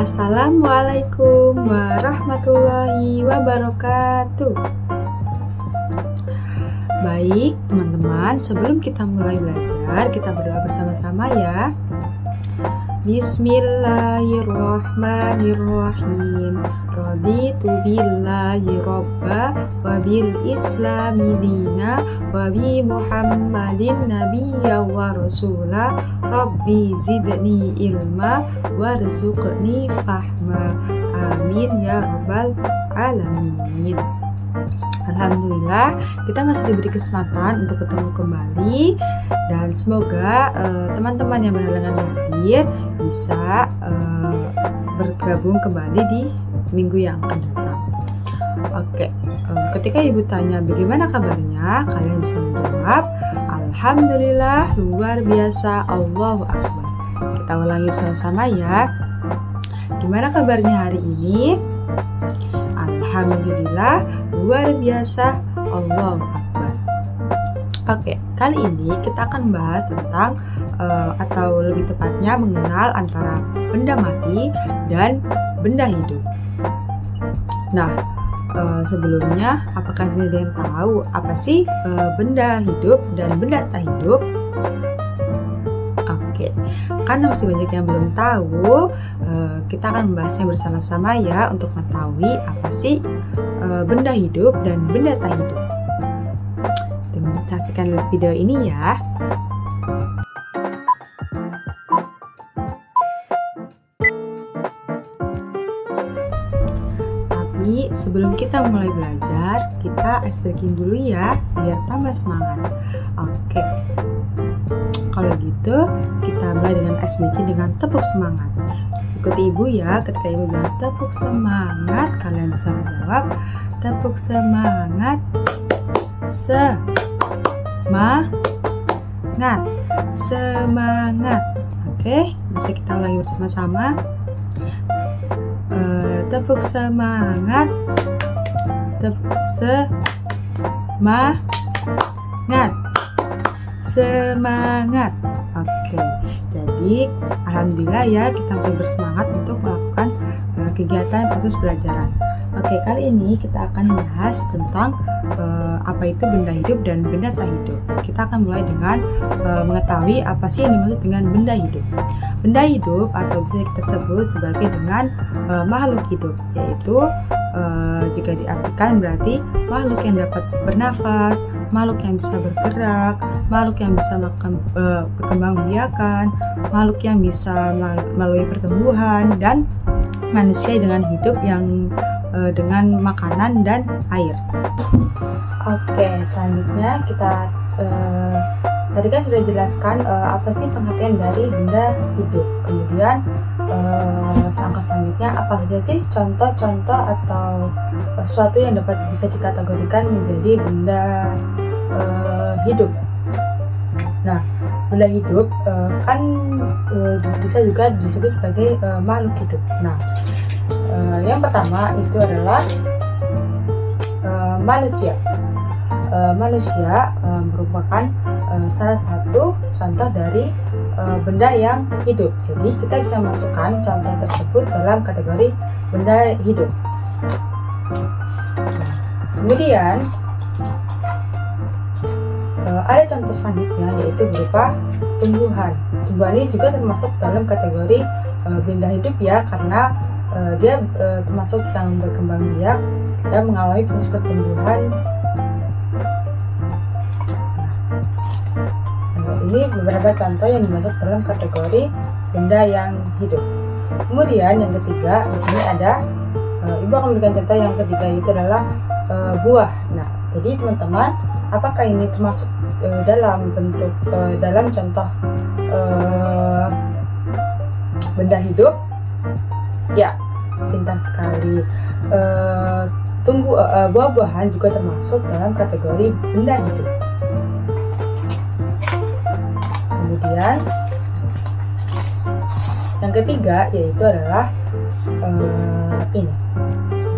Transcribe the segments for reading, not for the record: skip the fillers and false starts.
Assalamualaikum warahmatullahi wabarakatuh. Baik teman-teman, sebelum kita mulai belajar, kita berdoa bersama-sama ya. Bismillahirrahmanirrahim. Raditu billahi robba wa bil islami dina wa bi muhammadin nabiyya wa rasula rabbi zidni ilma warzuqni fahma amin ya rabbal alamin. Alhamdulillah kita masih diberi kesempatan untuk bertemu kembali, dan semoga teman-teman yang berhalangan hadir bisa bergabung kembali di minggu yang akan datang. Oke, ketika ibu tanya bagaimana kabarnya, kalian bisa menjawab Alhamdulillah, luar biasa, Allahu Akbar. Kita ulangi bersama-sama ya. Gimana kabarnya hari ini? Alhamdulillah, luar biasa, Allahu Akbar. Oke, kali ini kita akan membahas tentang atau lebih tepatnya mengenal antara benda mati dan benda hidup. Nah, sebelumnya apakah ada yang tahu apa sih benda hidup dan benda tak hidup? Oke, karena masih banyak yang belum tahu, kita akan membahasnya bersama-sama ya untuk mengetahui apa sih benda hidup dan benda tak hidup. Saksikan video ini ya. Tapi sebelum kita mulai belajar, kita ice breaking dulu ya, biar tambah semangat. Oke. Kalau gitu, kita mulai dengan ice breaking dengan tepuk semangat. Ikuti ibu ya, ketika ibu bilang tepuk semangat, kalian bisa menjawab tepuk semangat. Semangat. Oke, bisa kita ulangi bersama-sama. Tepuk semangat. Semangat. Oke, jadi alhamdulillah ya kita masih bersemangat untuk melakukan kegiatan proses pelajaran. Oke, kali ini kita akan membahas tentang apa itu benda hidup dan benda tak hidup. Kita akan mulai dengan mengetahui apa sih yang dimaksud dengan benda hidup. Benda hidup atau bisa kita sebut sebagai dengan makhluk hidup, yaitu jika diartikan berarti makhluk yang dapat bernafas, makhluk yang bisa bergerak, makhluk yang bisa berkembang biakan, makhluk yang bisa melalui pertumbuhan, dan manusia dengan hidup yang dengan makanan dan air. Oke, selanjutnya kita tadi kan sudah jelaskan apa sih pengertian dari benda hidup. Kemudian langkah selanjutnya apa saja sih contoh-contoh atau sesuatu yang dapat bisa dikategorikan menjadi benda hidup. Nah, benda hidup kan bisa juga disebut sebagai makhluk hidup. Nah, yang pertama itu adalah manusia. Manusia merupakan salah satu contoh dari benda yang hidup. Jadi kita bisa masukkan contoh tersebut dalam kategori benda hidup. Kemudian ada contoh selanjutnya, yaitu berupa tumbuhan. Tumbuhan ini juga termasuk dalam kategori benda hidup ya, karena dia termasuk yang berkembang biak dan mengalami proses pertumbuhan. Ini beberapa contoh yang dimasuk dalam kategori benda yang hidup. Kemudian yang ketiga, di sini ada ibu akan memberikan contoh yang ketiga, itu adalah buah. Nah, jadi teman-teman, apakah ini termasuk dalam bentuk dalam contoh benda hidup? Ya, pintar sekali. Buah-buahan juga termasuk dalam kategori benda hidup. Kemudian yang ketiga yaitu adalah ini.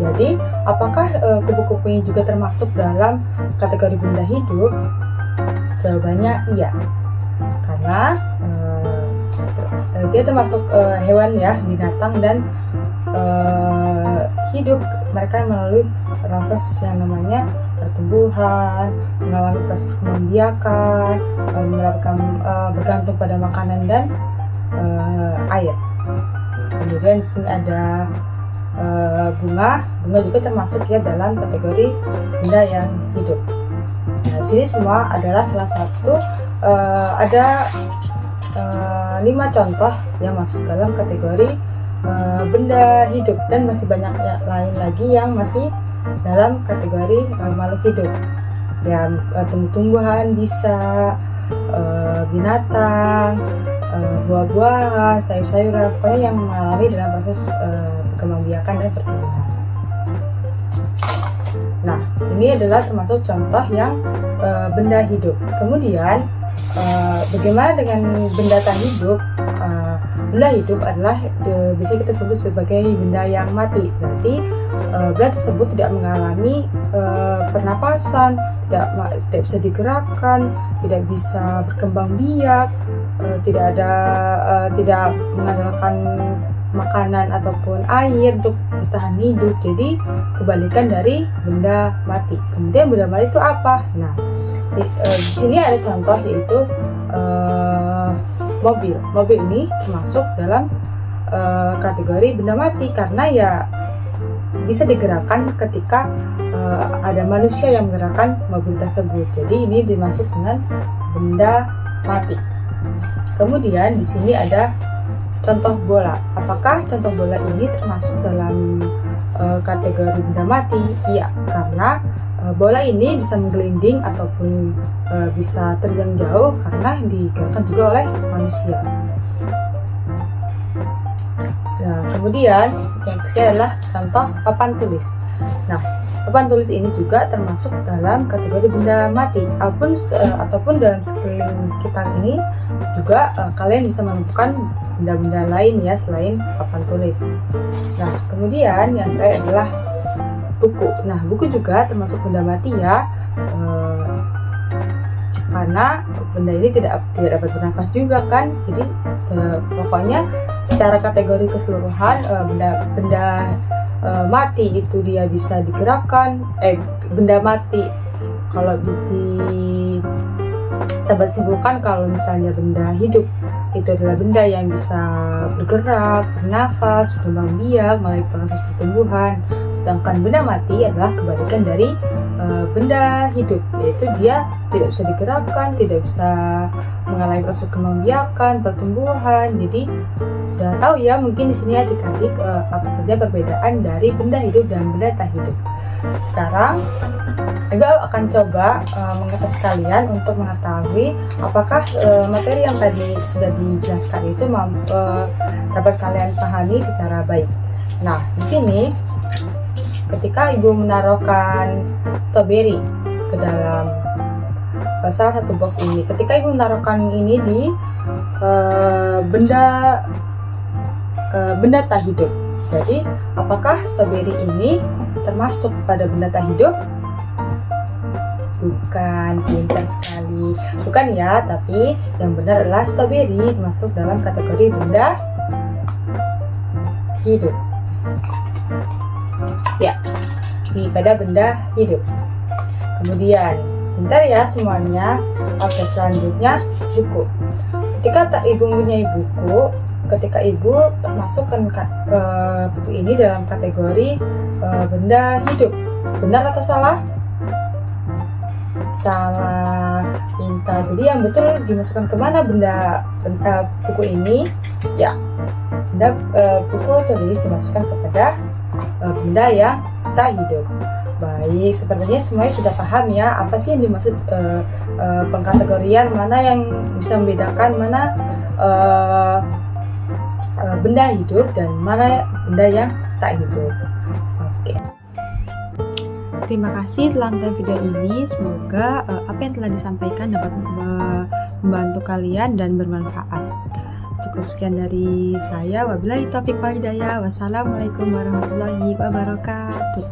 Jadi apakah kupu-kupu ini juga termasuk dalam kategori benda hidup? Jawabannya iya, karena dia termasuk hewan ya, binatang, dan hidup. Mereka melalui proses yang namanya pertumbuhan, mengalami proses perkembangbiakan, bergantung pada makanan dan air. Kemudian di sini ada bunga juga termasuk ya dalam kategori benda yang hidup. Nah, di sini semua adalah salah satu ada 5 contoh yang masuk dalam kategori benda hidup, dan masih banyak lain lagi yang masih dalam kategori makhluk hidup. Ya, tumbuh-tumbuhan bisa, binatang, buah-buahan, sayur-sayuran, pokoknya yang mengalami dalam proses perkembangbiakan dan pertumbuhan. Nah, ini adalah termasuk contoh yang benda hidup. Kemudian bagaimana dengan benda tak hidup? Benda hidup adalah bisa kita sebut sebagai benda yang mati. Berarti benda tersebut tidak mengalami pernapasan, tidak bisa digerakkan, tidak bisa berkembang biak, tidak mengandalkan makanan ataupun air untuk bertahan hidup. Jadi kebalikan dari benda mati. Kemudian benda mati itu apa? Nah, di sini ada contoh, yaitu mobil. Mobil ini termasuk dalam kategori benda mati karena ya bisa digerakkan ketika ada manusia yang menggerakkan mobil tersebut. Jadi ini dimaksud dengan benda mati. Kemudian di sini ada contoh bola. Apakah contoh bola ini termasuk dalam kategori benda mati? Iya, karena bola ini bisa menggelinding ataupun bisa terjang jauh karena digerakkan juga oleh manusia. Nah, kemudian yang ketiga adalah contoh papan tulis. Nah, papan tulis ini juga termasuk dalam kategori benda mati. Ataupun dalam sekeliling kita ini juga kalian bisa menemukan benda-benda lain ya selain papan tulis. Nah, kemudian yang terakhir adalah buku. Nah, buku juga termasuk benda mati ya, karena benda ini tidak dapat bernafas juga kan. Jadi pokoknya secara kategori keseluruhan benda mati itu dia bisa digerakkan. Benda mati kalau dapat simpulkan kalau misalnya benda hidup itu adalah benda yang bisa bergerak, bernafas, berkembang biak, melalui proses pertumbuhan. Sedangkan benda mati adalah kebalikan dari benda hidup, yaitu dia tidak bisa digerakkan, tidak bisa mengalami proses perkembangbiakan, pertumbuhan. Jadi sudah tahu ya mungkin di sini adik-adik apa saja perbedaan dari benda hidup dan benda tak hidup. Sekarang Ibu akan coba mengetes kalian untuk mengetahui apakah materi yang tadi sudah dijelaskan itu dapat kalian pahami secara baik. Nah, di sini ketika Ibu menaruhkan stroberi ke dalam salah satu box ini, ketika Ibu menaruhkan ini di benda tak hidup. Jadi, apakah stroberi ini termasuk pada benda tak hidup? Bukan, pintar sekali. Bukan ya, tapi yang benar adalah stroberi masuk dalam kategori benda hidup. Ya, pada benda hidup. Kemudian, pintar ya semuanya. Oke, selanjutnya buku. Ketika Ibu mempunyai buku, ketika Ibu masukkan buku ini dalam kategori benda hidup, benar atau salah? Salah, pintar. Jadi yang betul dimasukkan kemana buku ini? Ya, buku tulis dimasukkan kepada benda yang tak hidup. Baik, sepertinya semuanya sudah paham ya apa sih yang dimaksud pengkategorian, mana yang bisa membedakan mana benda hidup dan mana benda yang tak hidup. Oke. Terima kasih telah menonton video ini. Semoga apa yang telah disampaikan dapat membantu kalian dan bermanfaat. Cukup sekian dari saya. Wabillahi taufiq wal hidayah. Wassalamualaikum warahmatullahi wabarakatuh.